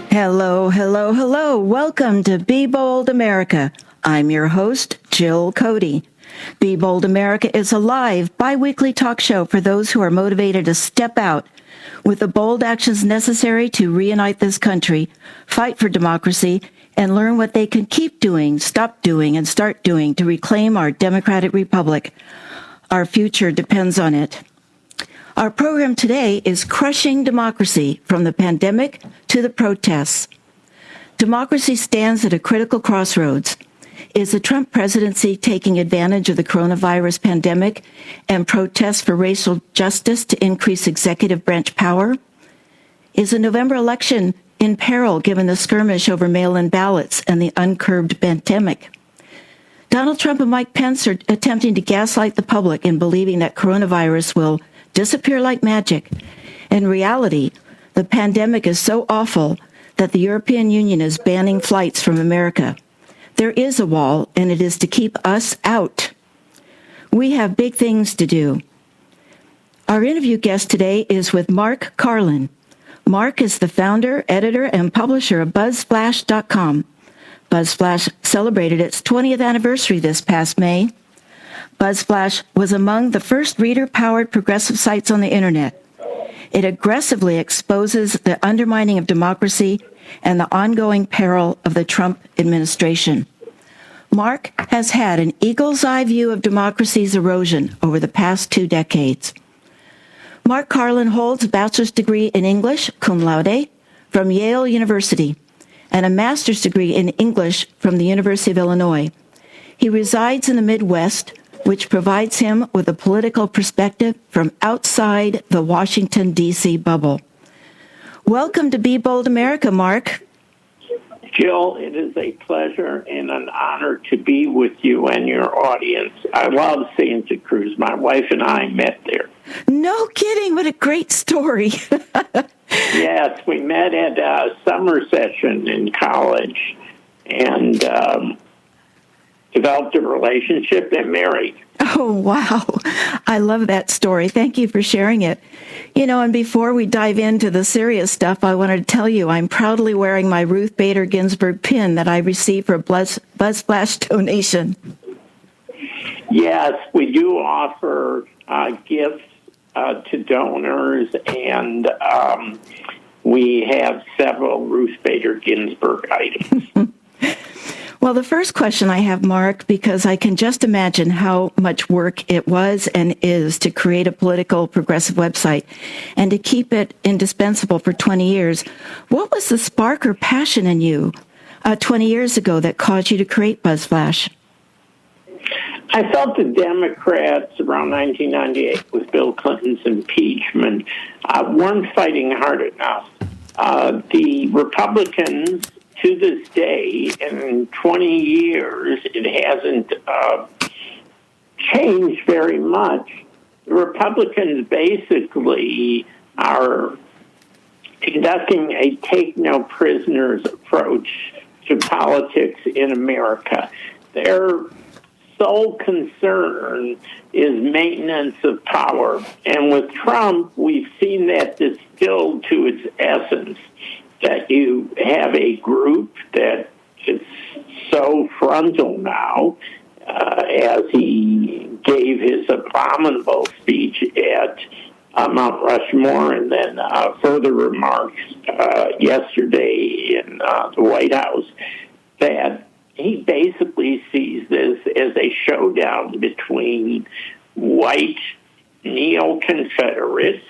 Hello, hello, hello. Welcome to Be Bold America. I'm your host, Jill Cody. Be Bold America is a live, bi-weekly talk show for those who are motivated to step out with the bold actions necessary to reunite this country, fight for democracy, and learn what they can keep doing, stop doing, and start doing to reclaim our democratic republic. Our future depends on it. Our program today is Crushing Democracy, from the pandemic to the protests. Democracy stands at a critical crossroads. Is the Trump presidency taking advantage of the coronavirus pandemic and protests for racial justice to increase executive branch power? Is the November election in peril given the skirmish over mail-in ballots and the uncurbed pandemic? Donald Trump and Mike Pence are attempting to gaslight the public in believing that coronavirus will disappear like magic. In reality, the pandemic is so awful that the European Union is banning flights from America. There is a wall, and it is to keep us out. We have big things to do. Our interview guest today is with Mark Karlin. Mark is the founder, editor, and publisher of BuzzFlash.com. BuzzFlash celebrated its 20th anniversary this past May. BuzzFlash was among the first reader-powered progressive sites on the Internet. It aggressively exposes the undermining of democracy and the ongoing peril of the Trump administration. Mark has had an eagle's-eye view of democracy's erosion over the past 2 decades. Mark Karlin holds a bachelor's degree in English, cum laude, from Yale University, and a master's degree in English from the University of Illinois. He resides in the Midwest, which provides him with a political perspective from outside the Washington, D.C. bubble. Welcome to Be Bold America, Mark. Jill, it is a pleasure and an honor to be with you and your audience. I love Santa Cruz. My wife and I met there. No kidding. What a great story. Yes, we met at a summer session in college and developed a relationship and married. Oh, wow. I love that story. Thank you for sharing it. And before we dive into the serious stuff, I wanted to tell you I'm proudly wearing my Ruth Bader Ginsburg pin that I received for a BuzzFlash donation. Yes, we do offer gifts to donors, and we have several Ruth Bader Ginsburg items. Well, the first question I have, Mark, because I can just imagine how much work it was and is to create a political progressive website and to keep it indispensable for 20 years. What was the spark or passion in you 20 years ago that caused you to create BuzzFlash? I felt the Democrats around 1998 with Bill Clinton's impeachment weren't fighting hard enough. The Republicans, to this day, in 20 years, it hasn't changed very much. The Republicans basically are conducting a take-no-prisoners approach to politics in America. Their sole concern is maintenance of power. And with Trump, we've seen that distilled to its essence, that you have a group that is so frontal now, as he gave his abominable speech at Mount Rushmore and then further remarks yesterday in the White House, that he basically sees this as a showdown between white neo-Confederates,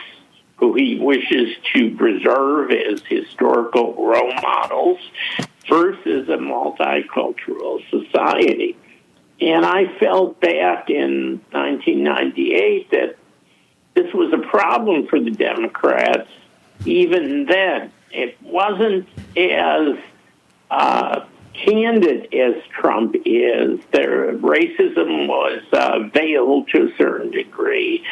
who he wishes to preserve as historical role models, versus a multicultural society. And I felt back in 1998 that this was a problem for the Democrats. Even then, it wasn't as candid as Trump is. Their racism was veiled to a certain degree.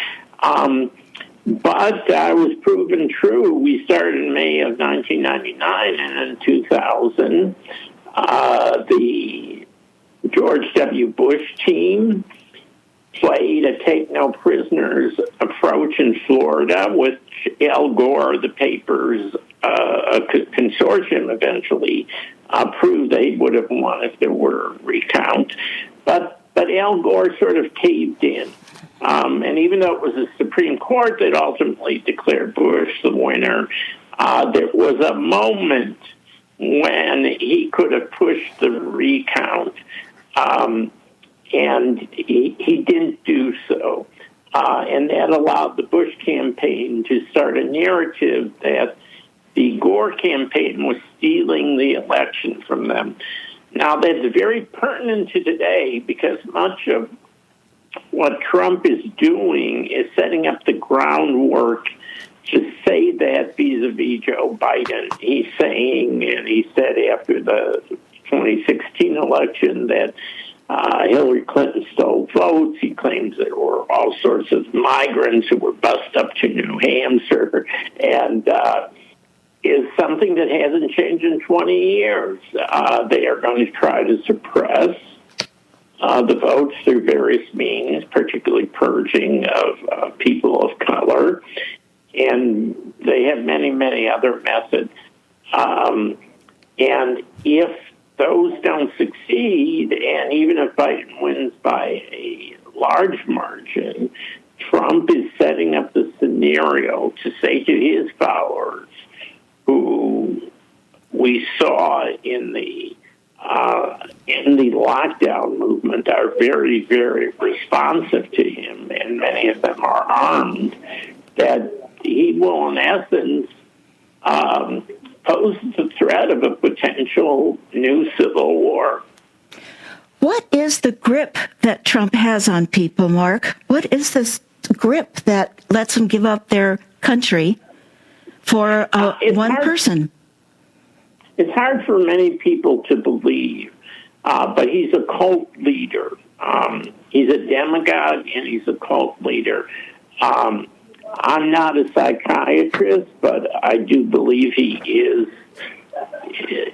But I was proven true. We started in May of 1999, and in 2000, the George W. Bush team played a take-no-prisoners approach in Florida, which Al Gore, the paper's a consortium eventually proved they would have won if there were a recount. But Al Gore sort of caved in. And even though it was the Supreme Court that ultimately declared Bush the winner, there was a moment when he could have pushed the recount, and he didn't do so. And that allowed the Bush campaign to start a narrative that the Gore campaign was stealing the election from them. Now, that's very pertinent to today because much of what Trump is doing is setting up the groundwork to say that vis-a-vis Joe Biden. He's saying, and he said after the 2016 election, that Hillary Clinton stole votes. He claims there were all sorts of migrants who were bussed up to New Hampshire, and is something that hasn't changed in 20 years. They are going to try to suppress the votes through various means, particularly purging of people of color. And they have many, many other methods. And if those don't succeed, and even if Biden wins by a large margin, Trump is setting up the scenario to say to his followers, who we saw in the lockdown movement are very, very responsive to him, and many of them are armed, that he will, in essence, pose the threat of a potential new civil war. What is the grip that Trump has on people, Mark? What is this grip that lets them give up their country for one person? It's hard for many people to believe, but he's a cult leader. He's a demagogue, and he's a cult leader. I'm not a psychiatrist, but I do believe he is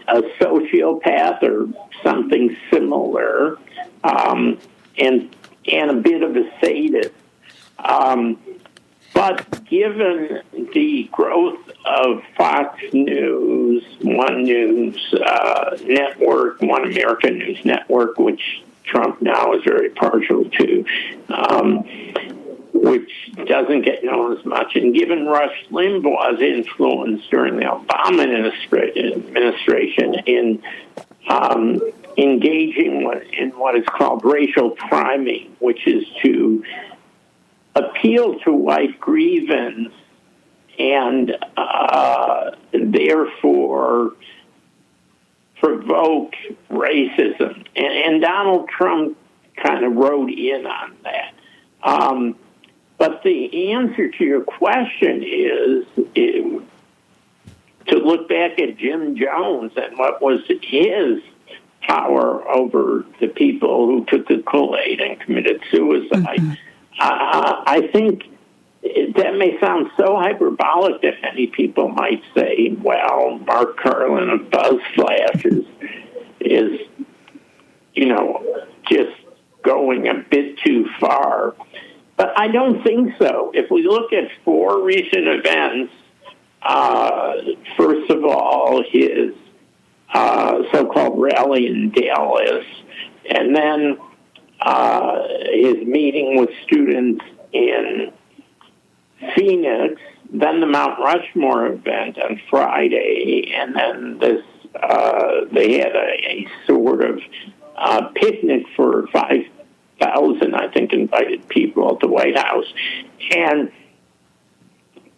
a sociopath or something similar, and a bit of a sadist. But given the growth of Fox News, One News Network, One American News Network, which Trump now is very partial to, which doesn't get known as much, and given Rush Limbaugh's influence during the Obama administration in engaging in what is called racial priming, which is to appeal to white grievance and therefore provoke racism. And Donald Trump kind of rode in on that. But the answer to your question is to look back at Jim Jones and what was his power over the people who took the Kool-Aid and committed suicide. Mm-hmm. I think that may sound so hyperbolic that many people might say, well, Mark Karlin of BuzzFlash is just going a bit too far. But I don't think so. If we look at 4 recent events, first of all, his so-called rally in Dallas, and then his meeting with students in Phoenix, then the Mount Rushmore event on Friday, and then this they had a sort of picnic for 5,000, I think, invited people at the White House. And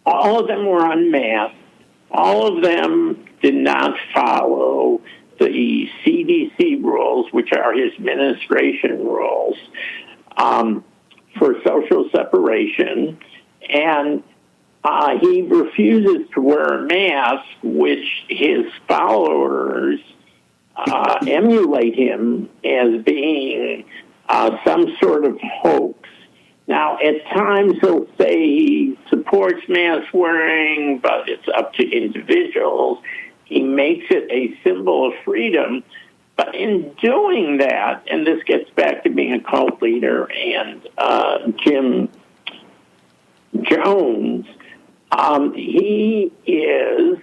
all of them were unmasked. All of them did not follow the CDC rules, which are his administration rules, for social separation. And he refuses to wear a mask, which his followers emulate him as being some sort of hoax. Now, at times he'll say he supports mask wearing, but it's up to individuals. He makes it a symbol of freedom. But in doing that, and this gets back to being a cult leader and Jim Jones, he is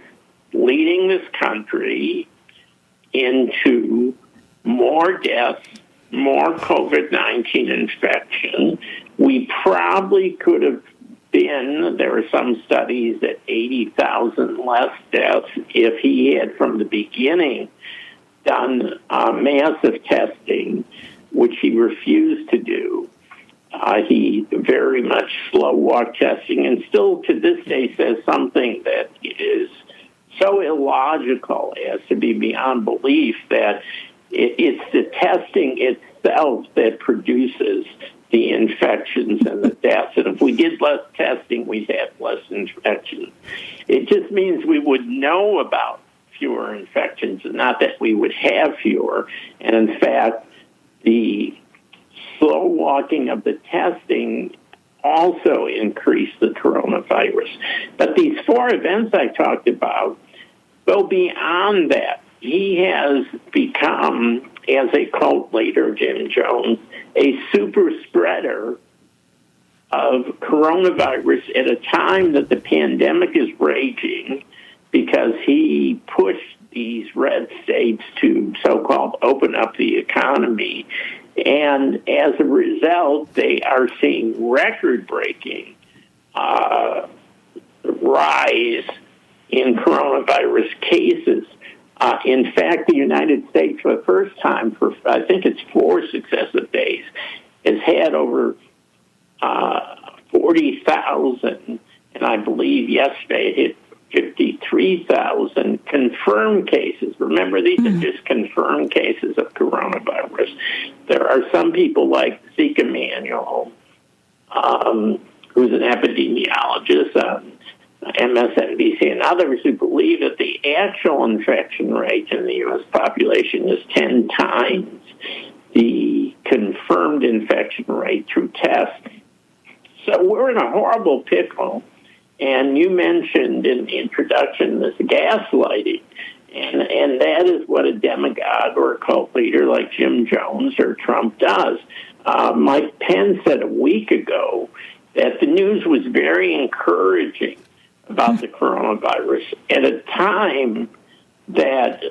leading this country into more deaths, more COVID-19 infection. We probably could have been, there are some studies at 80,000 less deaths if he had from the beginning done massive testing, which he refused to do. He very much slow-walk testing, and still to this day says something that is so illogical as to be beyond belief that it's the testing itself that produces the infections and the deaths. And if we did less testing, we'd have less infections. It just means we would know about fewer infections, and not that we would have fewer. And in fact, the slow walking of the testing also increased the coronavirus. But these four events I talked about go beyond that. He has become, as a cult leader, Jim Jones, a super spreader of coronavirus at a time that the pandemic is raging, because he pushed these red states to so-called open up the economy. And as a result, they are seeing record-breaking rise in coronavirus cases. In fact, the United States, for the first time for, I think it's 4 successive days, has had over 40,000, and I believe yesterday it hit 53,000 confirmed cases. Remember, these are just confirmed cases of coronavirus. There are some people like Zeke Emanuel, who's an epidemiologist on MSNBC, and others who believe that the actual infection rate in the U.S. population is 10 times the confirmed infection rate through tests. So we're in a horrible pickle. And you mentioned in the introduction this gaslighting, and that is what a demagogue or a cult leader like Jim Jones or Trump does. Mike Pence said a week ago that the news was very encouraging about the coronavirus at a time that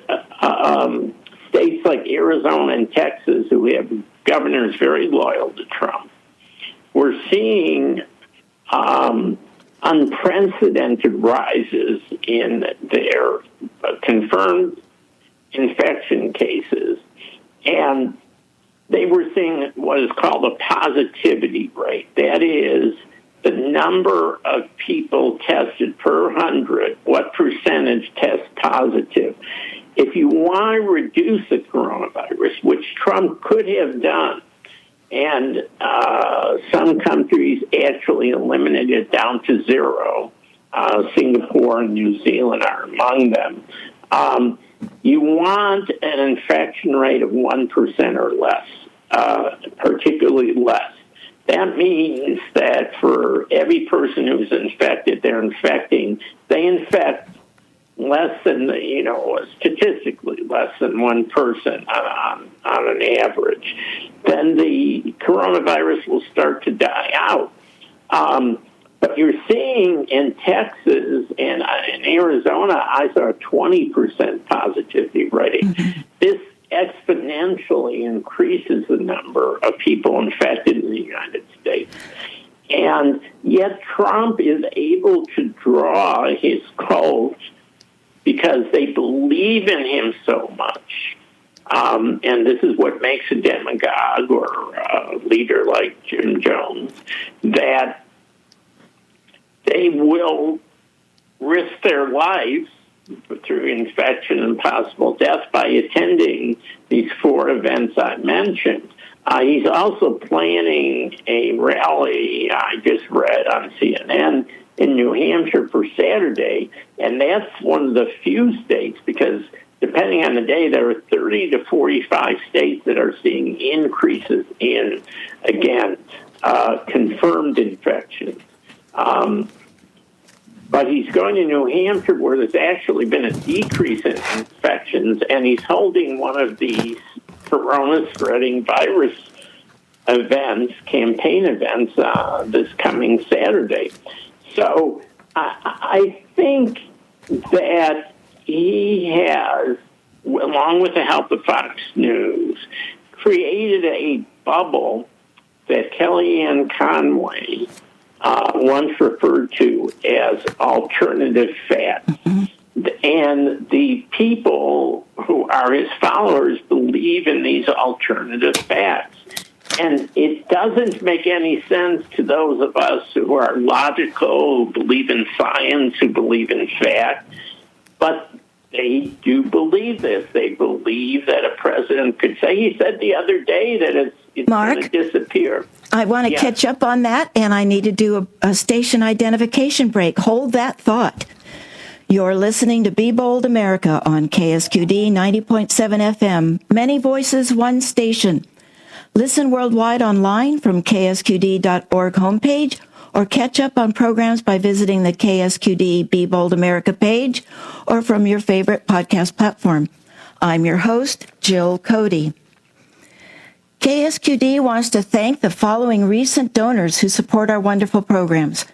states like Arizona and Texas, who have governors very loyal to Trump, were seeing unprecedented rises in their confirmed infection cases, and they were seeing what is called a positivity rate. That is the number of people tested per 100, what percentage test positive. If you want to reduce the coronavirus, which Trump could have done, and some countries actually eliminated it down to 0. Singapore and New Zealand are among them. You want an infection rate of 1% or less, particularly less. That means that for every person who's infected, they infect less than, statistically less than one person on an average, then the coronavirus will start to die out. But you're seeing in Texas and in Arizona, I saw a 20% positivity rating. This exponentially increases the number of people infected in the United States. And yet Trump is able to draw his cult because they believe in him so much. And this is what makes a demagogue or a leader like Jim Jones, that they will risk their lives through infection and possible death by attending these 4 events I mentioned. He's also planning a rally, I just read on CNN, in New Hampshire for Saturday, and that's one of the few states, because depending on the day, there are 30 to 45 states that are seeing increases in, again, confirmed infections. But he's going to New Hampshire where there's actually been a decrease in infections, and he's holding one of these corona-spreading virus events, campaign events, this coming Saturday. So I think that he has, along with the help of Fox News, created a bubble that Kellyanne Conway once referred to as alternative facts. Mm-hmm. And the people who are his followers believe in these alternative facts. And it doesn't make any sense to those of us who are logical, who believe in science, who believe in fact. But they do believe this. They believe that a president could say, he said the other day that it's going to disappear. I want to catch up on that, and I need to do a station identification break. Hold that thought. You're listening to Be Bold America on KSQD 90.7 FM. Many voices, one station. Listen worldwide online from ksqd.org homepage, or catch up on programs by visiting the KSQD Be Bold America page, or from your favorite podcast platform. I'm your host, Jill Cody. KSQD wants to thank the following recent donors who support our wonderful programs.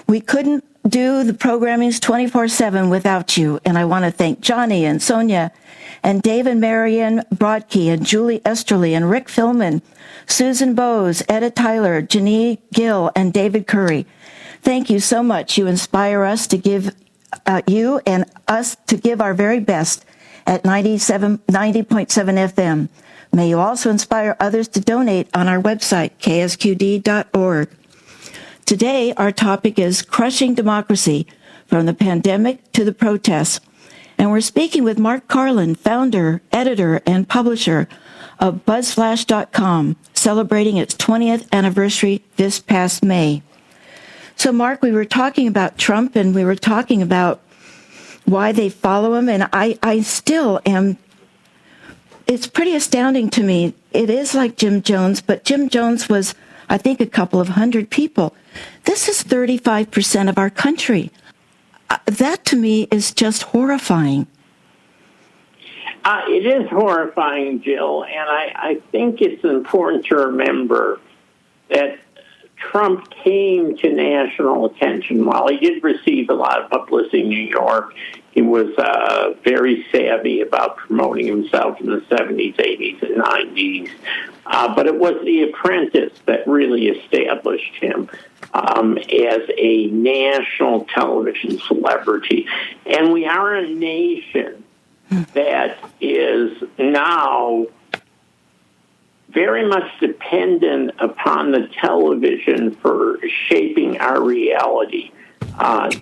We couldn't do the programmings 24/7 without you, and I want to thank Johnny and Sonia and Dave and Marion Brodkey and Julie Esterly and Rick Philman, Susan Bowes, Etta Tyler, Janine Gill, and David Curry. Thank you so much. You inspire us to give you and us to give our very best at 90.7 FM. May you also inspire others to donate on our website, ksqd.org. Today, our topic is Crushing Democracy, from the Pandemic to the Protests. And we're speaking with Mark Karlin, founder, editor, and publisher of BuzzFlash.com, celebrating its 20th anniversary this past May. So, Mark, we were talking about Trump, and we were talking about why they follow him, and I still am. It's pretty astounding to me. It is like Jim Jones, but Jim Jones was, I think, a couple of hundred people. This is 35% of our country. That, to me, is just horrifying. It is horrifying, Jill, and I think it's important to remember that Trump came to national attention. While he did receive a lot of publicity in New York, he was very savvy about promoting himself in the 70s, 80s, and 90s. But it was The Apprentice that really established him as a national television celebrity. And we are a nation that is now very much dependent upon the television for shaping our reality.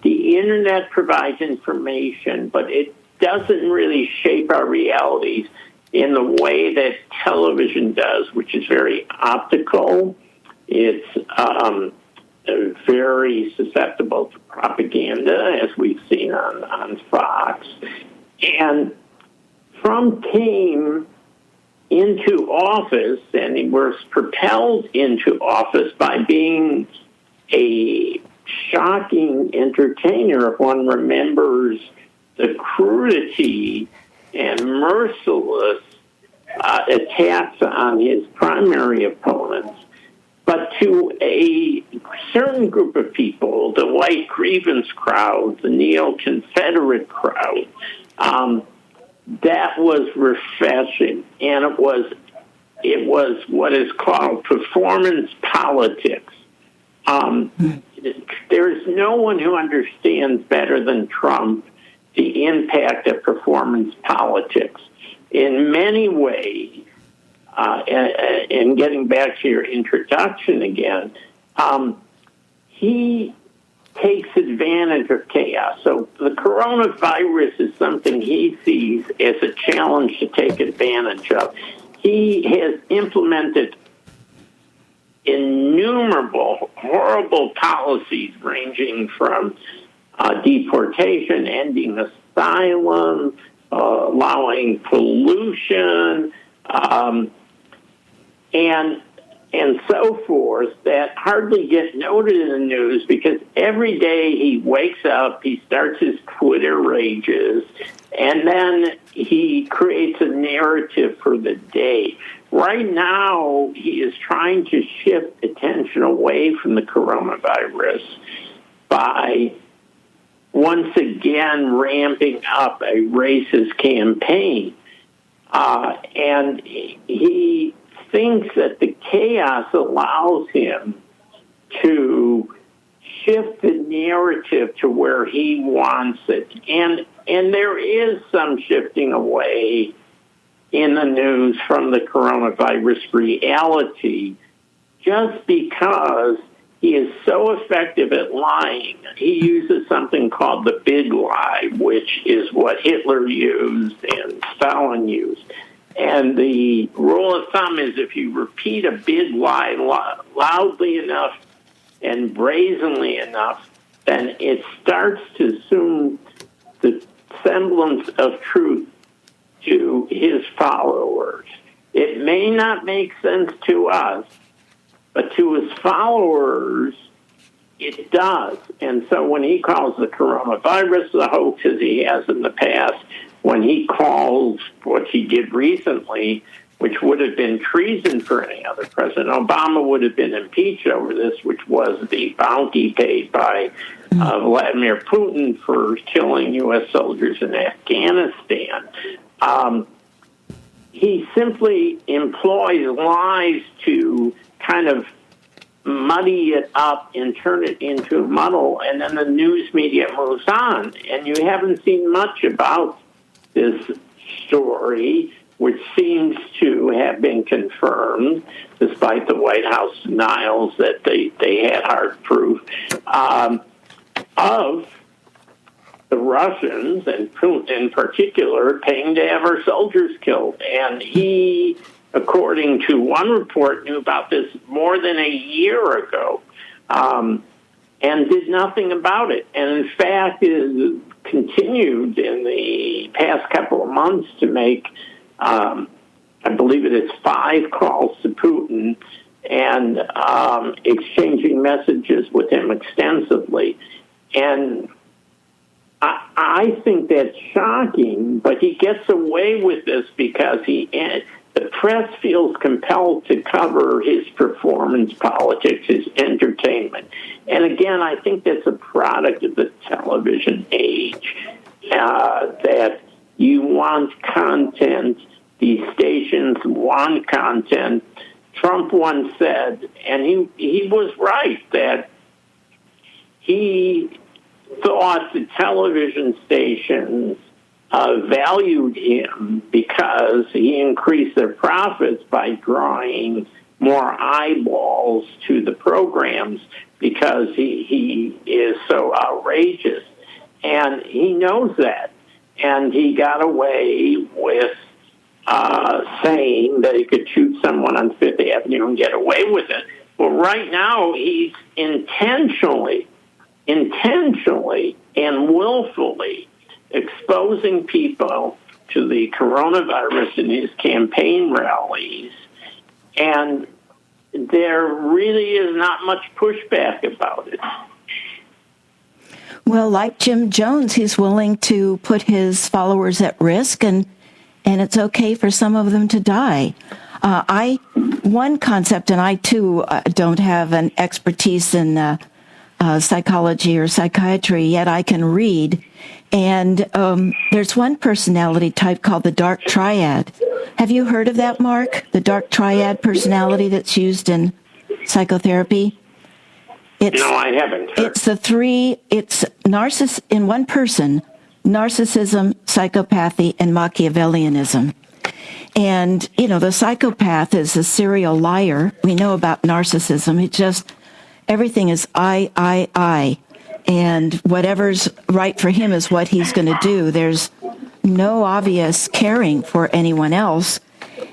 The internet provides information, but it doesn't really shape our realities in the way that television does, which is very optical. It's very susceptible to propaganda, as we've seen on Fox. And Trump came into office, and he was propelled into office by being a shocking entertainer. If one remembers the crudity and merciless attacks on his primary opponents, but to a certain group of people, the white grievance crowd, the neo-Confederate crowd, that was refreshing, and it was what is called performance politics. There's no one who understands better than Trump the impact of performance politics. In many ways, and getting back to your introduction again, he takes advantage of chaos. So the coronavirus is something he sees as a challenge to take advantage of. He has implemented innumerable horrible policies ranging from deportation, ending asylum, allowing pollution, and and so forth that hardly get noted in the news because every day he wakes up, he starts his Twitter rages, and then he creates a narrative for the day. Right now, he is trying to shift attention away from the coronavirus by once again ramping up a racist campaign. And he thinks that the chaos allows him to shift the narrative to where he wants it. And there is some shifting away in the news from the coronavirus reality just because he is so effective at lying. He uses something called the big lie, which is what Hitler used and Stalin used. And the rule of thumb is if you repeat a big lie loudly enough and brazenly enough, then it starts to assume the semblance of truth to his followers. It may not make sense to us, but to his followers, it does. And so when he calls the coronavirus the hoax, as he has in the past, when he calls what he did recently, which would have been treason for any other president, Obama would have been impeached over this, which was the bounty paid by Vladimir Putin for killing U.S. soldiers in Afghanistan. He simply employs lies to kind of muddy it up and turn it into a muddle, and then the news media moves on. And you haven't seen much about this story, which seems to have been confirmed, despite the White House denials that they had hard proof, of the Russians, and Putin in particular, paying to have our soldiers killed. And he, according to one report, knew about this more than a year ago and did nothing about it. And in fact, it continued in the past couple of months to make, I believe it is 5 calls to Putin and exchanging messages with him extensively. And I think that's shocking, but he gets away with this because the press feels compelled to cover his performance politics, his entertainment. And again, I think that's a product of the television age, that you want content, these stations want content. Trump once said, and he was right, that he thought the television stations valued him because he increased their profits by drawing more eyeballs to the programs because he is so outrageous. And he knows that. And he got away with saying that he could shoot someone on Fifth Avenue and get away with it. Well, right now, he's intentionally and willfully exposing people to the coronavirus in his campaign rallies, and there really is not much pushback about it. Well, like Jim Jones, he's willing to put his followers at risk, and it's okay for some of them to die. One concept, and I too don't have an expertise in psychology or psychiatry, yet I can read. And there's one personality type called the dark triad. Have you heard of that, Mark? The dark triad personality that's used in psychotherapy? No, I haven't. It's the three, it's in one person, narcissism, psychopathy, and Machiavellianism. And, the psychopath is a serial liar. We know about narcissism. It just, everything is I. And whatever's right for him is what he's going to do. There's no obvious caring for anyone else.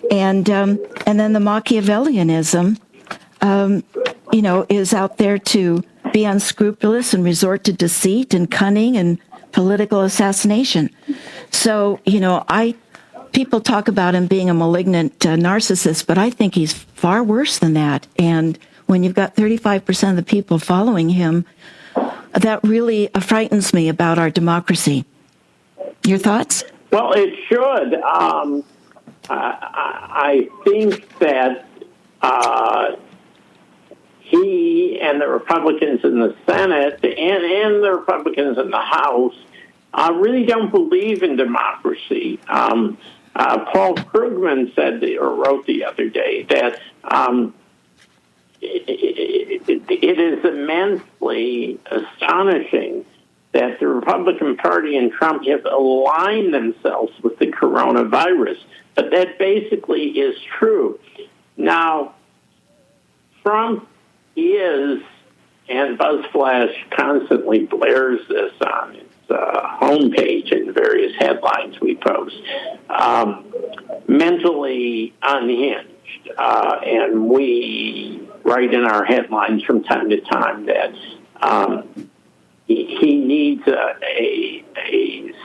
And then the Machiavellianism, is out there to be unscrupulous and resort to deceit and cunning and political assassination. So, people talk about him being a malignant narcissist, but I think he's far worse than that. And when you've got 35% of the people following him, that really frightens me about our democracy. Your thoughts? Well, it should. I think that he and the Republicans in the Senate and the Republicans in the House really don't believe in democracy. Paul Krugman said or wrote the other day that it is immensely astonishing that the Republican Party and Trump have aligned themselves with the coronavirus. But that basically is true. Now, Trump is, and BuzzFlash constantly blares this on its homepage and various headlines we post, mentally unhinged. And we write in our headlines from time to time that he needs a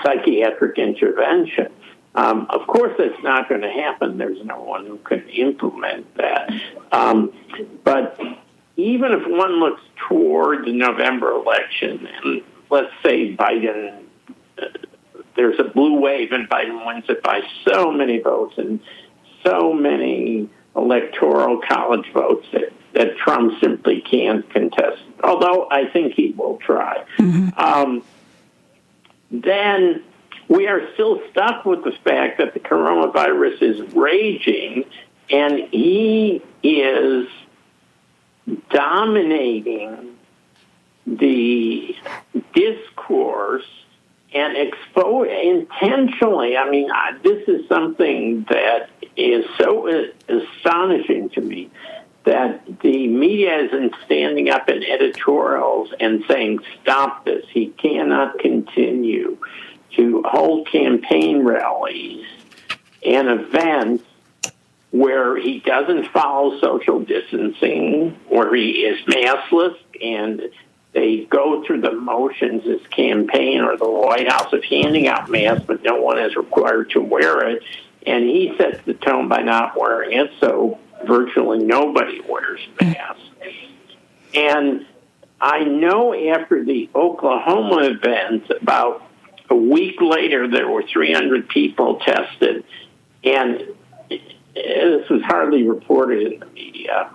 psychiatric intervention. Of course, that's not going to happen. There's no one who can implement that. But even if one looks toward the November election, and let's say Biden, there's a blue wave and Biden wins it by so many votes and so many electoral college votes that Trump simply can't contest, although I think he will try. Mm-hmm. Then we are still stuck with the fact that the coronavirus is raging, and he is dominating the discourse and intentionally. I mean, this is something that is so astonishing to me, that the media isn't standing up in editorials and saying, stop this. He cannot continue to hold campaign rallies and events where he doesn't follow social distancing, where he is maskless, and they go through the motions, his campaign or the White House, of handing out masks, but no one is required to wear it. And he sets the tone by not wearing it, so virtually nobody wears masks. And I know after the Oklahoma event, about a week later, there were 300 people tested, and this was hardly reported in the media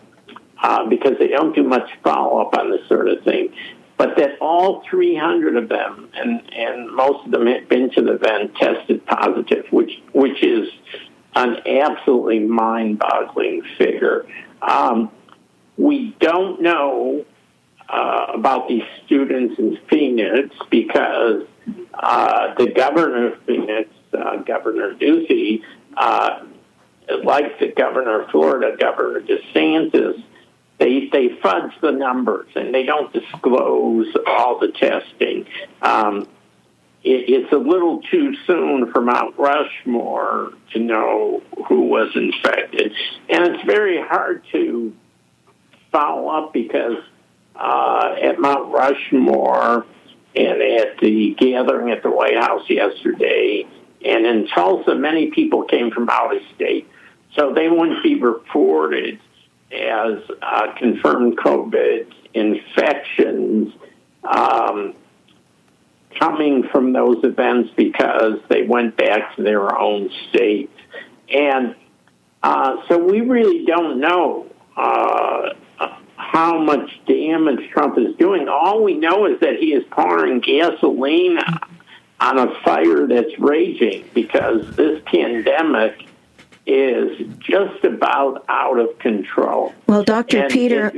because they don't do much follow-up on this sort of thing, but that all 300 of them, and most of them had been to the event, tested positive, which is an absolutely mind-boggling figure. We don't know about these students in Phoenix because the governor of Phoenix, Governor Ducey, like the governor of Florida, Governor DeSantis, they fudge the numbers and they don't disclose all the testing. It's a little too soon for Mount Rushmore to know who was infected. And it's very hard to follow up because at Mount Rushmore and at the gathering at the White House yesterday and in Tulsa, many people came from out of state. So they wouldn't be reported as confirmed COVID infections coming from those events because they went back to their own state. And so we really don't know how much damage Trump is doing. All we know is that he is pouring gasoline on a fire that's raging because this pandemic is just about out of control. Well, Dr. Peter,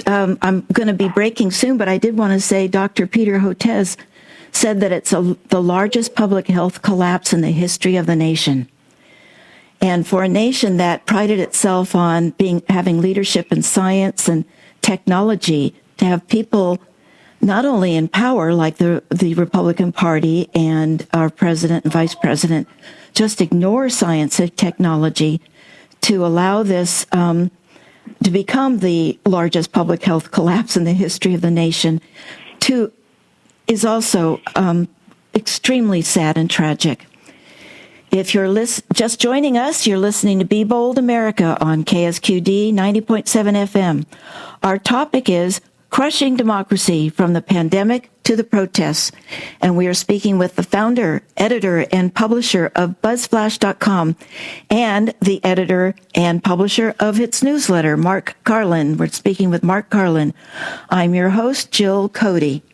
I'm going to be breaking soon, but I did want to say Dr. Peter Hotez said that it's the largest public health collapse in the history of the nation. And for a nation that prided itself on having leadership in science and technology, to have people not only in power like the Republican Party and our president and vice president just ignore science and technology, to allow this to become the largest public health collapse in the history of the nation, is also extremely sad and tragic. If you're just joining us, you're listening to Be Bold America on KSQD 90.7 FM. Our topic is Crushing Democracy from the Pandemic to the Protests. And we are speaking with the founder, editor, and publisher of BuzzFlash.com and the editor and publisher of its newsletter, Mark Karlin. We're speaking with Mark Karlin. I'm your host, Jill Cody.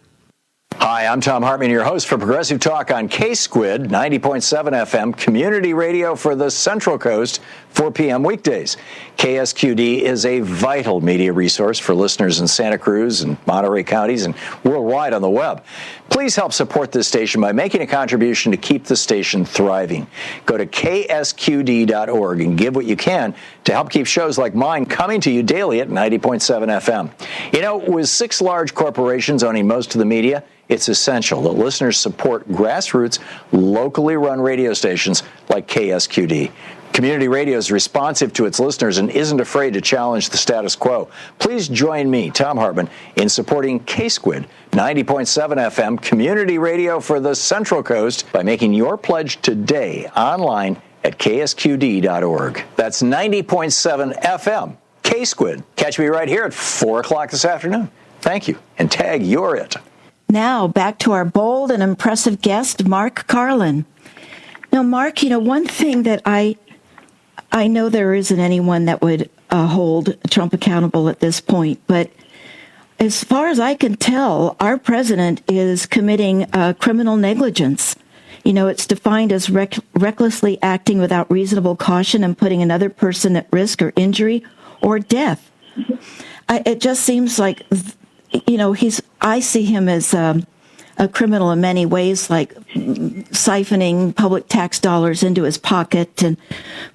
Hi, I'm Tom Hartman, your host for Progressive Talk on K-Squid, 90.7 FM, community radio for the Central Coast, 4 p.m. weekdays. KSQD is a vital media resource for listeners in Santa Cruz and Monterey counties and worldwide on the web. Please help support this station by making a contribution to keep the station thriving. Go to ksqd.org and give what you can to help keep shows like mine coming to you daily at 90.7 FM. You know, with 6 large corporations owning most of the media, it's essential that listeners support grassroots, locally run radio stations like KSQD. Community radio is responsive to its listeners and isn't afraid to challenge the status quo. Please join me, Tom Hartman, in supporting K-Squid, 90.7 FM, community radio for the Central Coast by making your pledge today online at ksqd.org. That's 90.7 FM, K-Squid. Catch me right here at 4 o'clock this afternoon. Thank you, and tag You're It. Now, back to our bold and impressive guest, Mark Karlin. Now, Mark, one thing that I know there isn't anyone that would hold Trump accountable at this point, but as far as I can tell, our president is committing criminal negligence. It's defined as recklessly acting without reasonable caution and putting another person at risk or injury or death. It just seems like, I see him as a criminal in many ways, like siphoning public tax dollars into his pocket.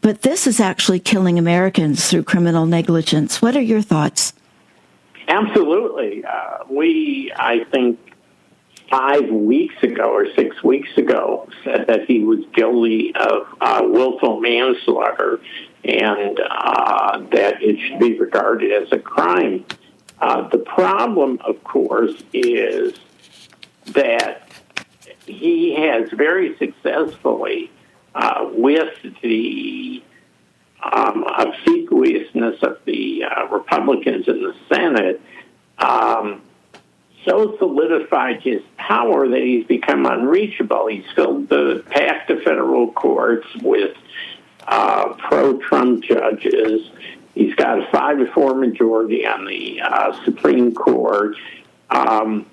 But this is actually killing Americans through criminal negligence. What are your thoughts? Absolutely. I think 5 weeks ago or 6 weeks ago, said that he was guilty of willful manslaughter and that it should be regarded as a crime. The problem, of course, is that he has very successfully, with the obsequiousness of the Republicans in the Senate, so solidified his power that he's become unreachable. He's packed the federal courts with pro-Trump judges. He's got a 5-4 majority on the Supreme Court. And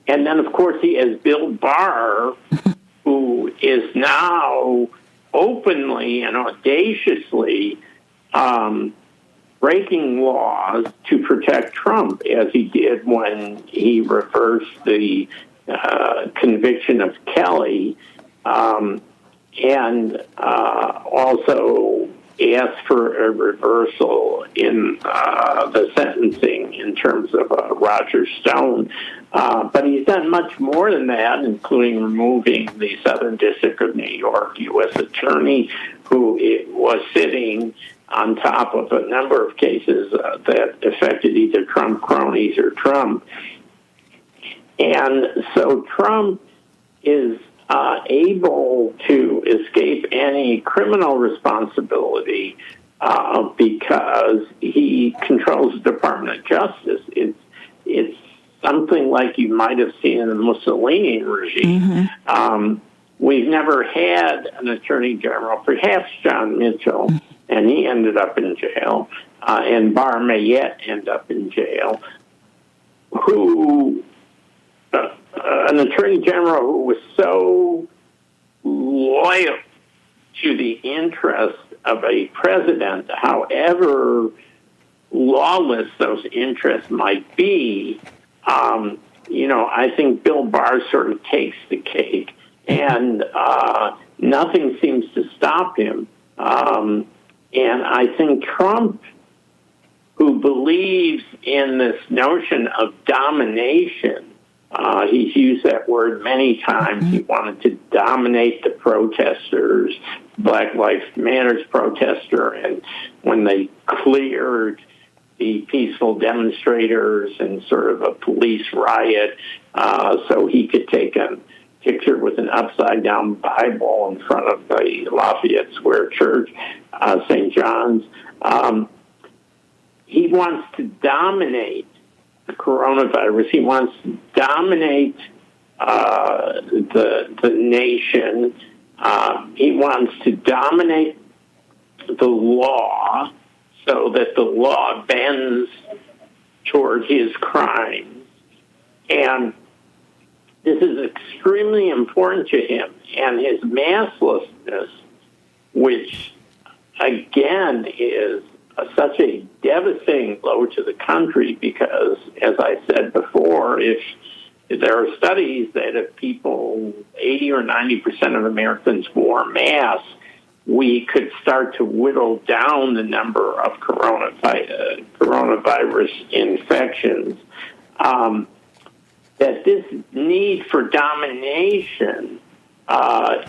then, of course, he has Bill Barr, who is now openly and audaciously breaking laws to protect Trump, as he did when he reversed the conviction of Kelly, and also asked for a reversal in the sentencing in terms of Roger Stone. But he's done much more than that, including removing the Southern District of New York U.S. attorney who was sitting on top of a number of cases that affected either Trump cronies or Trump. And so Trump is able to escape any criminal responsibility because he controls the Department of Justice. It's something like you might have seen in the Mussolini regime. Mm-hmm. We've never had an attorney general, perhaps John Mitchell, and he ended up in jail, and Barr may yet end up in jail, who an attorney general who was so loyal to the interest of a president, however lawless those interests might be. I think Bill Barr sort of takes the cake, and nothing seems to stop him. And I think Trump, who believes in this notion of domination, he's used that word many times. He wanted to dominate the protesters, Black Lives Matter protester, and when they cleared the peaceful demonstrators and sort of a police riot so he could take picture with an upside-down Bible in front of the Lafayette Square Church, St. John's. He wants to dominate the coronavirus. He wants to dominate the nation. He wants to dominate the law so that the law bends toward his crimes. And this is extremely important to him. And his masslessness, which, again, is such a devastating blow to the country because, as I said before, if there are studies that if people, 80 or 90% of Americans wore masks, we could start to whittle down the number of coronavirus infections. That this need for domination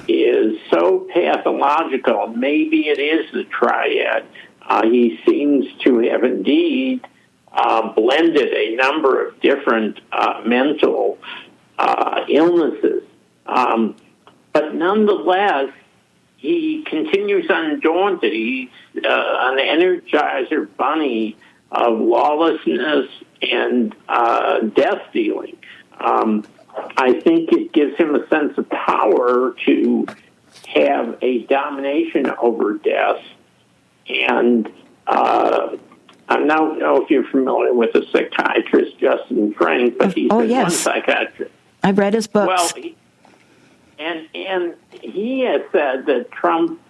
is so pathological. Maybe it is the triad. He seems to have indeed blended a number of different mental illnesses. But nonetheless, he continues undaunted. He's an energizer bunny of lawlessness and death dealing. I think it gives him a sense of power to have a domination over death. And I don't know if you're familiar with the psychiatrist Justin Frank, but he's one psychiatrist. I've read his books. Well, and he has said that Trump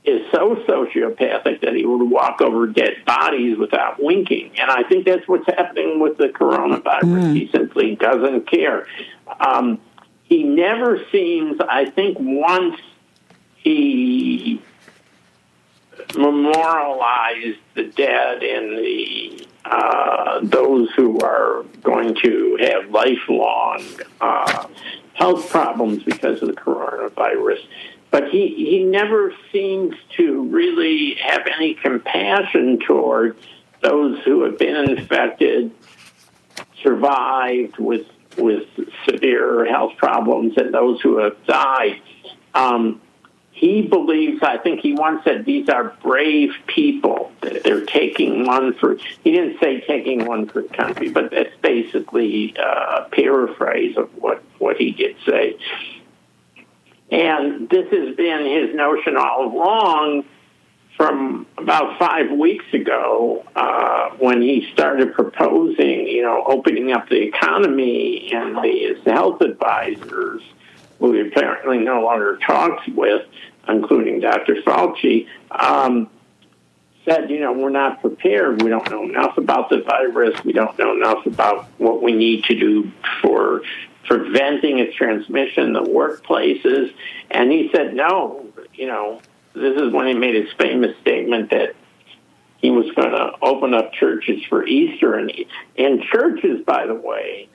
is so sociopathic that he would walk over dead bodies without winking. And I think that's what's happening with the coronavirus. He simply doesn't care. He never seems, I think once he memorialized the dead and the those who are going to have lifelong health problems because of the coronavirus. But he never seems to really have any compassion toward those who have been infected, survived with severe health problems, and those who have died. He believes, I think he once said, these are brave people. They're taking one for, he didn't say taking one for the country, but that's basically a paraphrase of what he did say. And this has been his notion all along from about 5 weeks ago when he started proposing, opening up the economy, and his health advisors, who he apparently no longer talks with, including Dr. Fauci, said, we're not prepared. We don't know enough about the virus. We don't know enough about what we need to do for preventing its transmission in the workplaces. And he said, no, this is when he made his famous statement that he was going to open up churches for Easter. And churches, by the way,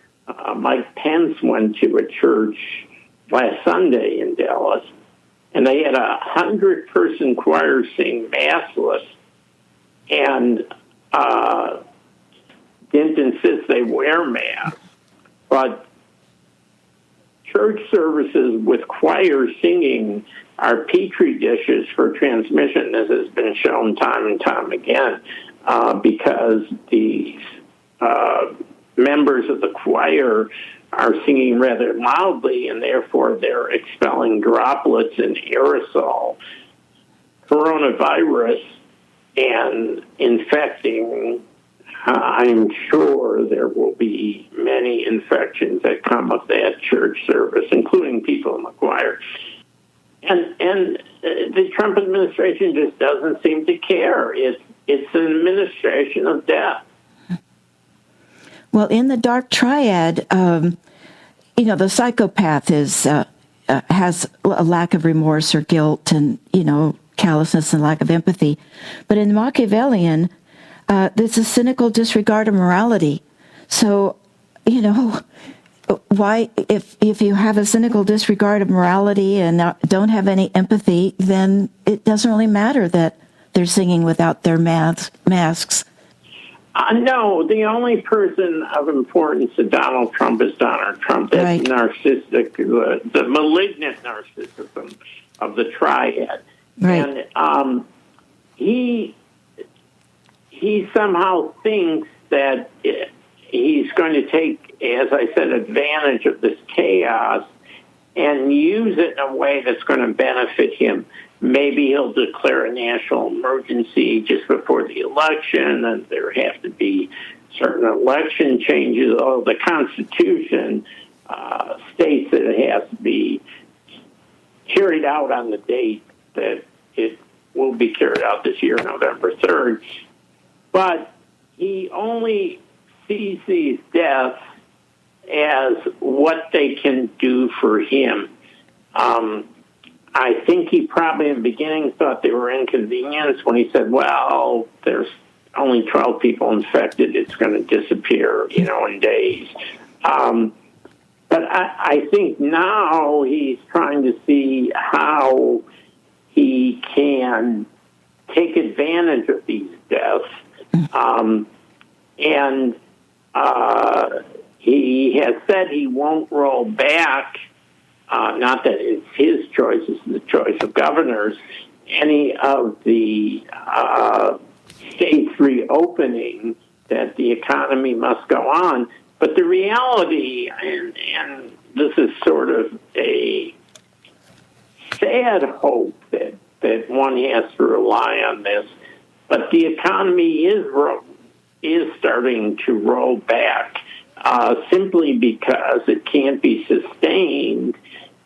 Mike Pence went to a church last Sunday in Dallas, and they had 100-person choir sing massless, and didn't insist they wear masks. But church services with choir singing are petri dishes for transmission, as has been shown time and time again, because the members of the choir are singing rather loudly, and therefore they're expelling droplets and aerosol coronavirus and infecting. I'm sure there will be many infections that come of that church service, including people in the choir. And the Trump administration just doesn't seem to care. It's an administration of death. Well, in the dark triad, the psychopath has a lack of remorse or guilt and, callousness and lack of empathy. But in Machiavellian, there's a cynical disregard of morality. So, why, if you have a cynical disregard of morality and don't have any empathy, then it doesn't really matter that they're singing without their masks. No, the only person of importance to Donald Trump is Donald Trump. That's Right. narcissistic, the malignant narcissism of the triad. Right. And he somehow thinks that he's going to take, as I said, advantage of this chaos and use it in a way that's going to benefit him. Maybe he'll declare a national emergency just before the election, and there have to be certain election changes. Although the Constitution states that it has to be carried out on the date that it will be carried out this year, November 3rd. But he only sees these deaths as what they can do for him. I think he probably in the beginning thought they were inconvenience when he said, well, there's only 12 people infected. It's going to disappear, in days. But I think now he's trying to see how he can take advantage of these deaths. And he has said he won't roll back. Not that it's his choice, it's the choice of governors, any of the states reopening, that the economy must go on. But the reality, and this is sort of a sad hope that one has to rely on this, but the economy is starting to roll back simply because it can't be sustained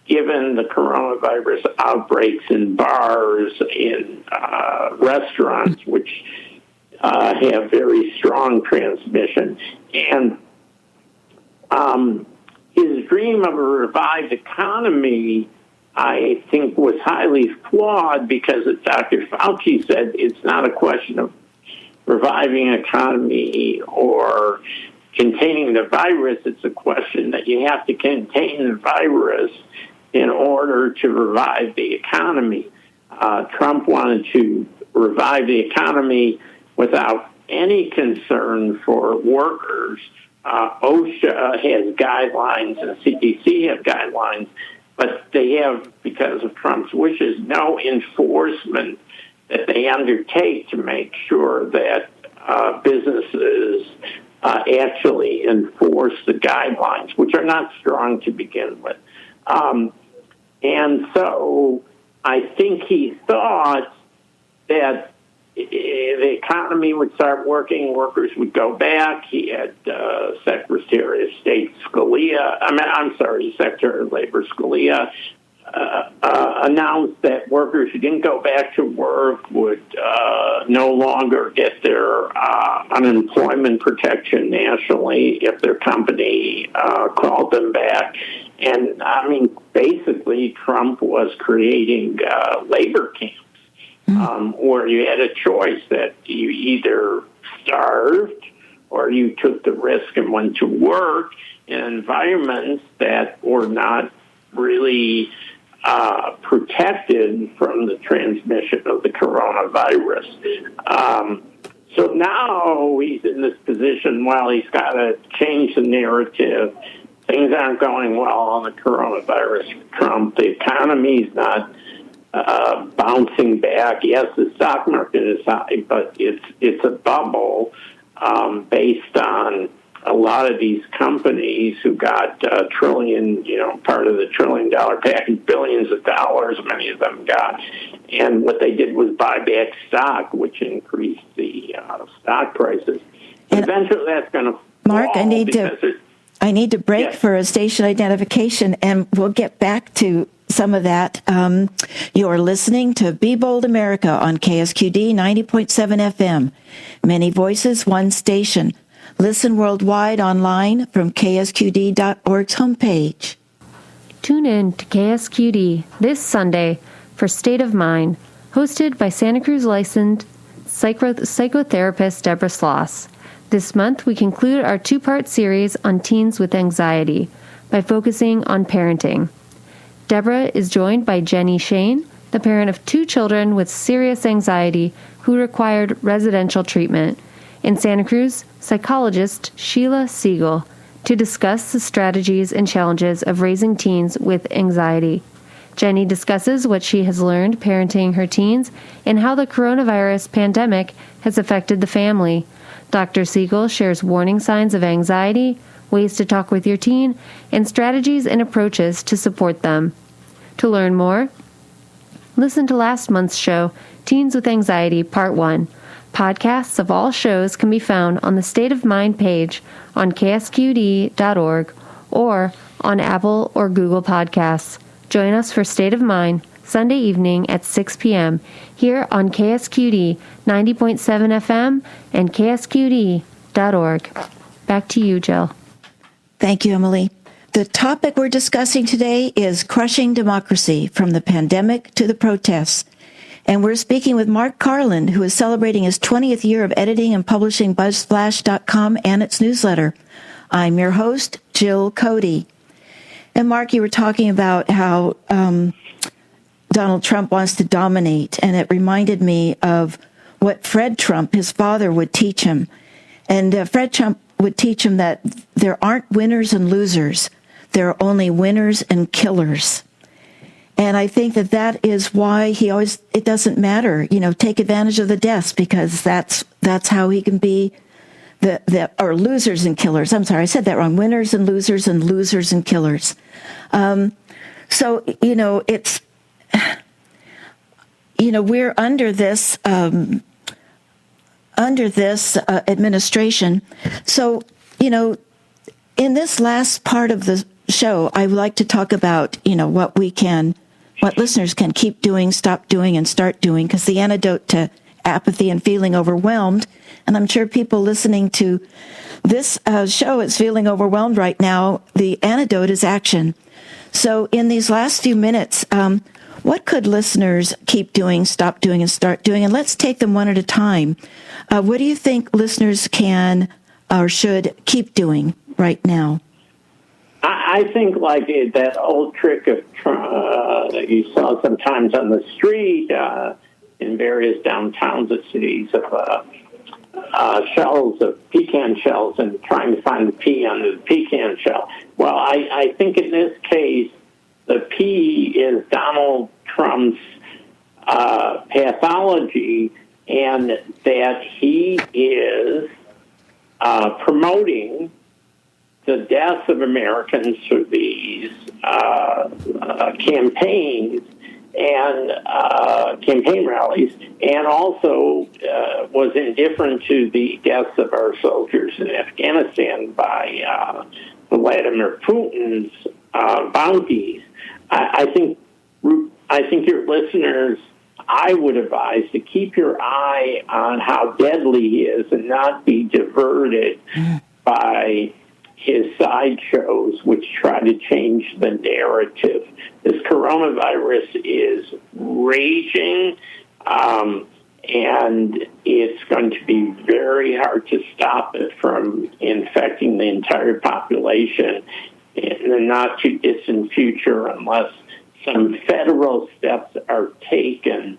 given the coronavirus outbreaks in bars, in restaurants, which have very strong transmission. And his dream of a revived economy, I think, was highly flawed because, as Dr. Fauci said, it's not a question of reviving an economy or containing the virus. It's a question that you have to contain the virus in order to revive the economy. Trump wanted to revive the economy without any concern for workers. OSHA has guidelines and CDC have guidelines, but they have, because of Trump's wishes, no enforcement that they undertake to make sure that businesses actually enforce the guidelines, which are not strong to begin with. And so I think he thought that the economy would start working, workers would go back. He had Secretary of State Scalia, Secretary of Labor Scalia announced that workers who didn't go back to work would no longer get their unemployment protection nationally if their company called them back. And, basically, Trump was creating labor camps where you had a choice that you either starved or you took the risk and went to work in environments that were not really protected from the transmission of the coronavirus. So now he's in this position, he's got to change the narrative. Things aren't going well on the coronavirus for Trump. The economy's not bouncing back. Yes, the stock market is high, but it's a bubble based on a lot of these companies who got part of the $1 trillion package, billions of dollars, many of them got. And what they did was buy back stock, which increased the stock prices. And eventually that's going to Mark, I need to break for a station identification, and we'll get back to some of that. You're listening to Be Bold America on KSQD 90.7 FM. Many voices, one station. Listen worldwide online from ksqd.org's homepage. Tune in to KSQD this Sunday for State of Mind, hosted by Santa Cruz licensed psychotherapist Deborah Sloss. This month, we conclude our two-part series on teens with anxiety by focusing on parenting. Deborah is joined by Jenny Shane, the parent of 2 children with serious anxiety who required residential treatment, In Santa Cruz, psychologist Sheila Siegel to discuss the strategies and challenges of raising teens with anxiety. Jenny discusses what she has learned parenting her teens and how the coronavirus pandemic has affected the family. Dr. Siegel shares warning signs of anxiety, ways to talk with your teen, and strategies and approaches to support them. To learn more, listen to last month's show, Teens with Anxiety, Part 1. Podcasts of all shows can be found on the State of Mind page on ksqd.org or on Apple or Google Podcasts. Join us for State of Mind, Sunday evening at 6 p.m. here on KSQD 90.7 FM and ksqd.org. Back to you, Jill. Thank you, Emily. The topic we're discussing today is crushing democracy, from the pandemic to the protests. And we're speaking with Mark Karlin, who is celebrating his 20th year of editing and publishing BuzzSplash.com and its newsletter. I'm your host, Jill Cody. And Mark, you were talking about how Donald Trump wants to dominate, and it reminded me of what Fred Trump, his father, would teach him. And Fred Trump would teach him that there aren't winners and losers. There are only winners and killers. And I think that is why he always, it doesn't matter, take advantage of the deaths, because that's how he can be or losers and killers. I'm sorry, I said that wrong. Winners and losers and killers. So, it's, we're under this administration. So, in this last part of the show, I would like to talk about, what listeners can keep doing, stop doing, and start doing, because the antidote to apathy and feeling overwhelmed, and I'm sure people listening to this show is feeling overwhelmed right now, the antidote is action. So in these last few minutes, what could listeners keep doing, stop doing, and start doing? And let's take them one at a time. What do you think listeners can or should keep doing right now? I think like that old trick of that you saw sometimes on the street in various downtowns of cities of shells of pecan shells and trying to find the pea under the pecan shell. Well, I think in this case, the pea is Donald Trump's pathology, and that he is promoting the deaths of Americans through these campaigns and campaign rallies, and also was indifferent to the deaths of our soldiers in Afghanistan by Vladimir Putin's bounties. I think your listeners, I would advise to keep your eye on how deadly he is and not be diverted by his sideshows, which try to change the narrative. This coronavirus is raging, and it's going to be very hard to stop it from infecting the entire population in the not-too-distant future unless some federal steps are taken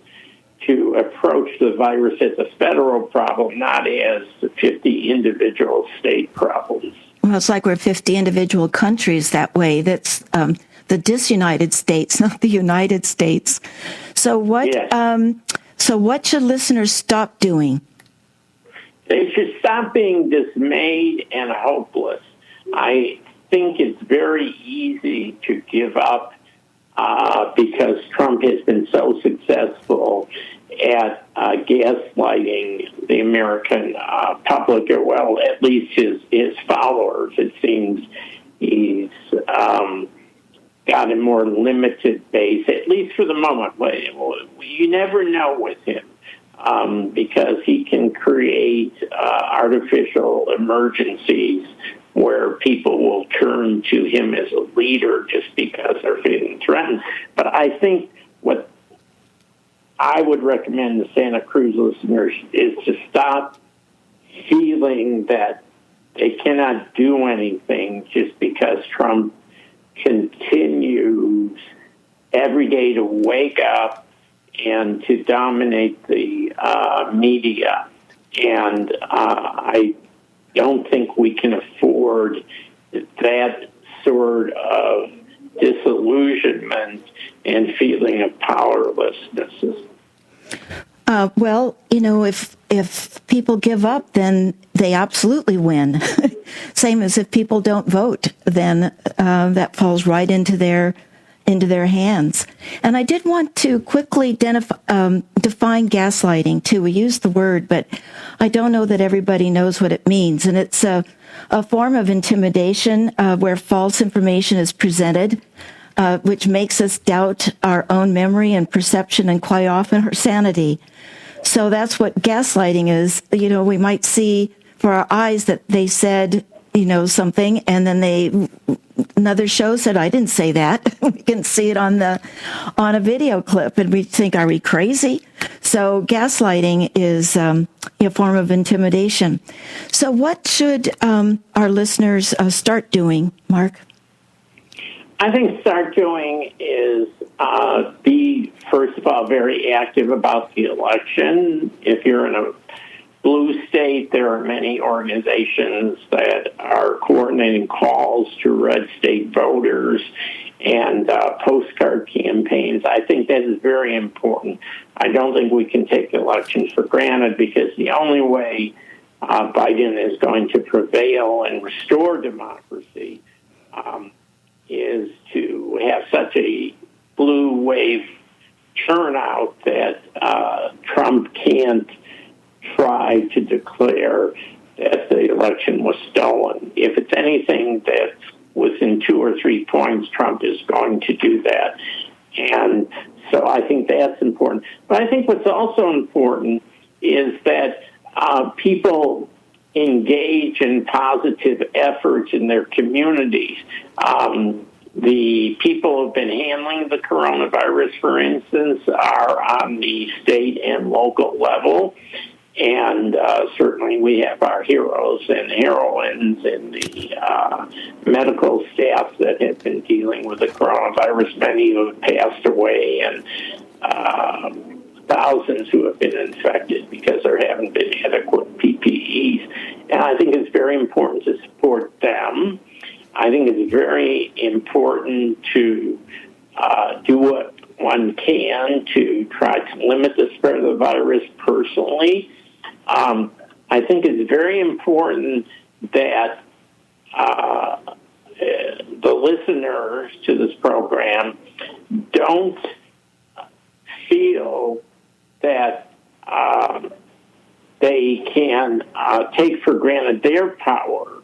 to approach the virus as a federal problem, not as 50 individual state problems. Well, it's like we're 50 individual countries that way. That's the disunited states, not the United States. So what? Yes. So what should listeners stop doing? They should stop being dismayed and hopeless. I think it's very easy to give up because Trump has been so successful at gaslighting the American public, or well, at least his followers. It seems he's got a more limited base, at least for the moment. You never know with him because he can create artificial emergencies where people will turn to him as a leader just because they're feeling threatened. But I think what I would recommend to Santa Cruz listeners is to stop feeling that they cannot do anything just because Trump continues every day to wake up and to dominate the media. And I don't think we can afford that sort of disillusionment and feeling of powerlessness. Well, if people give up, then they absolutely win. Same as if people don't vote, then that falls right into their hands. And I did want to quickly define gaslighting too. We use the word, but I don't know that everybody knows what it means. And it's a form of intimidation where false information is presented, which makes us doubt our own memory and perception and quite often our sanity. So that's what gaslighting is. We might see for our eyes that they said, something, and then another show said, I didn't say that. We can see it on a video clip, and we think, are we crazy? So gaslighting is a form of intimidation. So what should our listeners start doing, Mark? I think start doing is be, first of all, very active about the election. If you're in a blue state, there are many organizations that are coordinating calls to red state voters and postcard campaigns. I think that is very important. I don't think we can take elections for granted, because the only way Biden is going to prevail and restore democracy is to have such a blue wave turnout that Trump can't try to declare that the election was stolen. If it's anything that's within 2 or 3 points, Trump is going to do that. And so I think that's important. But I think what's also important is that people engage in positive efforts in their communities. The people who have been handling the coronavirus, for instance, are on the state and local level. And certainly we have our heroes and heroines in the medical staff that have been dealing with the coronavirus, many who have passed away, and thousands who have been infected because there haven't been adequate PPEs. And I think it's very important to support them. I think it's very important to do what one can to try to limit the spread of the virus personally. I think it's very important that the listeners to this program don't feel that they can take for granted their power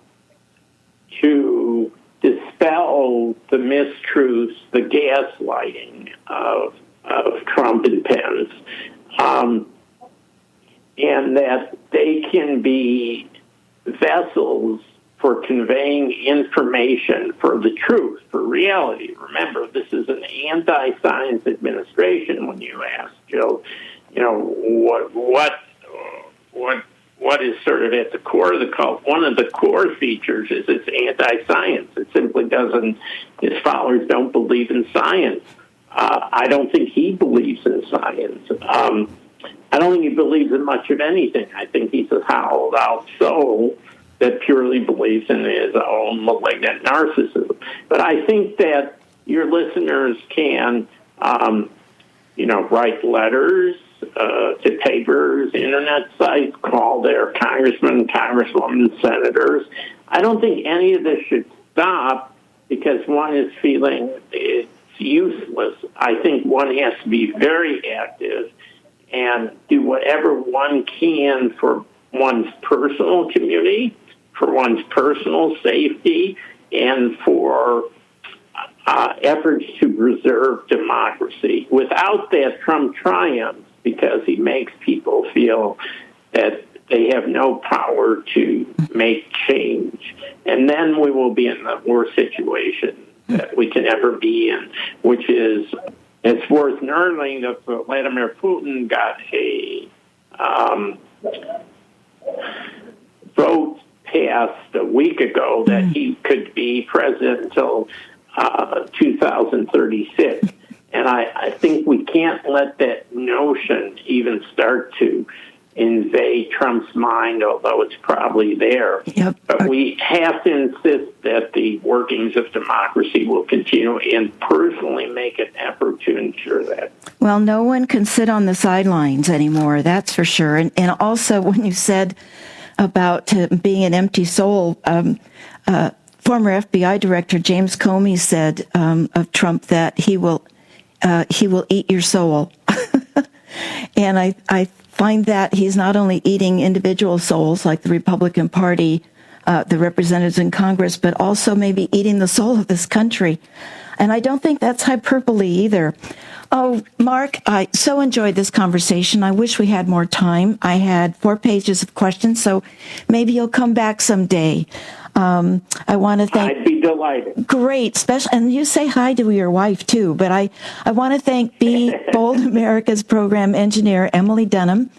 to dispel the mistruths, the gaslighting of Trump and Pence, and that they can be vessels for conveying information for the truth, for reality. Remember, this is an anti-science administration. When you ask, Jill, what is sort of at the core of the cult? One of the core features is it's anti-science. It simply doesn't. His followers don't believe in science. I don't think he believes in science. I don't think he believes in much of anything. I think he's a hollowed-out soul that purely believes in his own malignant narcissism. But I think that your listeners can, write letters to papers, internet sites, call their congressmen, congresswomen, senators. I don't think any of this should stop because one is feeling it's useless. I think one has to be very active and do whatever one can for one's personal community, for one's personal safety, and for efforts to preserve democracy. Without that, Trump triumphs because he makes people feel that they have no power to make change. And then we will be in the worst situation that we can ever be in, which is, it's worth noting that Vladimir Putin got a vote passed a week ago that he could be president until 2036. And I think we can't let that notion even start to invade Trump's mind, although it's probably there. Yep. But we have to insist that the workings of democracy will continue and personally make an effort to ensure that. Well, no one can sit on the sidelines anymore, that's for sure. And also, when you said about being an empty soul, former FBI Director James Comey said of Trump that he will eat your soul. And I find that he's not only eating individual souls like the Republican Party, the representatives in Congress, but also maybe eating the soul of this country. And I don't think that's hyperbole either. Oh, Mark, I so enjoyed this conversation. I wish we had more time. I had 4 pages of questions, so maybe you'll come back someday. I want to thank... I'd be delighted. Great. Special, and you say hi to your wife, too. But I want to thank Be Bold America's program engineer, Emily Dunham,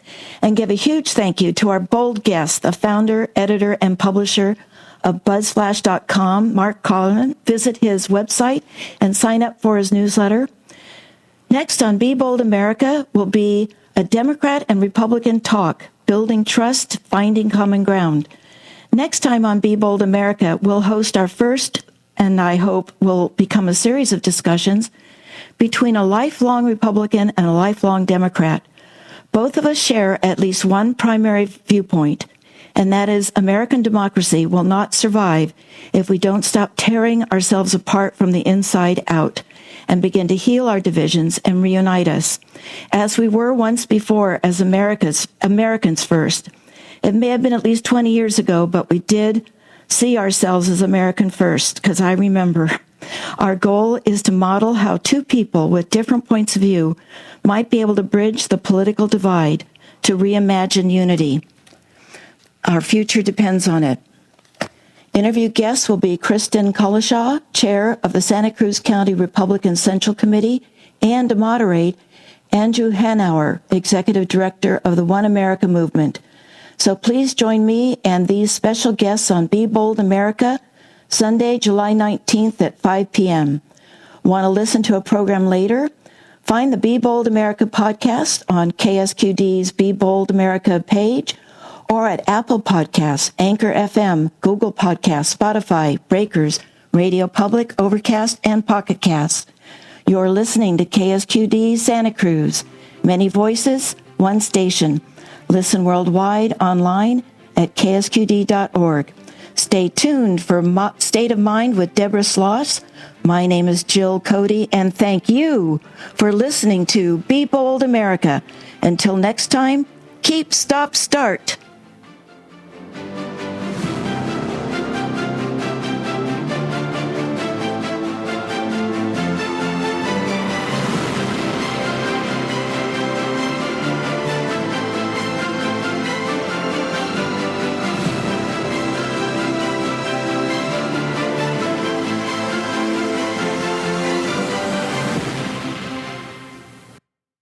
and give a huge thank you to our bold guest, the founder, editor, and publisher of BuzzFlash.com, Mark Karlin. Visit his website and sign up for his newsletter. Next on Be Bold America will be a Democrat and Republican talk, building trust, finding common ground. Next time on Be Bold America, we'll host our first, and I hope will become a series of discussions, between a lifelong Republican and a lifelong Democrat. Both of us share at least one primary viewpoint, and that is American democracy will not survive if we don't stop tearing ourselves apart from the inside out and begin to heal our divisions and reunite us, as we were once before as Americans first. It may have been at least 20 years ago, but we did see ourselves as American first, because I remember. Our goal is to model how two people with different points of view might be able to bridge the political divide to reimagine unity. Our future depends on it. Interview guests will be Kristen Collishaw, chair of the Santa Cruz County Republican Central Committee, and to moderate, Andrew Hanauer, executive director of the One America Movement. So please join me and these special guests on Be Bold America, Sunday, July 19th at 5 p.m. Want to listen to a program later? Find the Be Bold America podcast on KSQD's Be Bold America page, or at Apple Podcasts, Anchor FM, Google Podcasts, Spotify, Breakers, Radio Public, Overcast, and Pocket Casts. You're listening to KSQD Santa Cruz. Many voices, one station. Listen worldwide online at ksqd.org. Stay tuned for State of Mind with Deborah Sloss. My name is Jill Cody, and thank you for listening to Be Bold America. Until next time, keep, stop, start.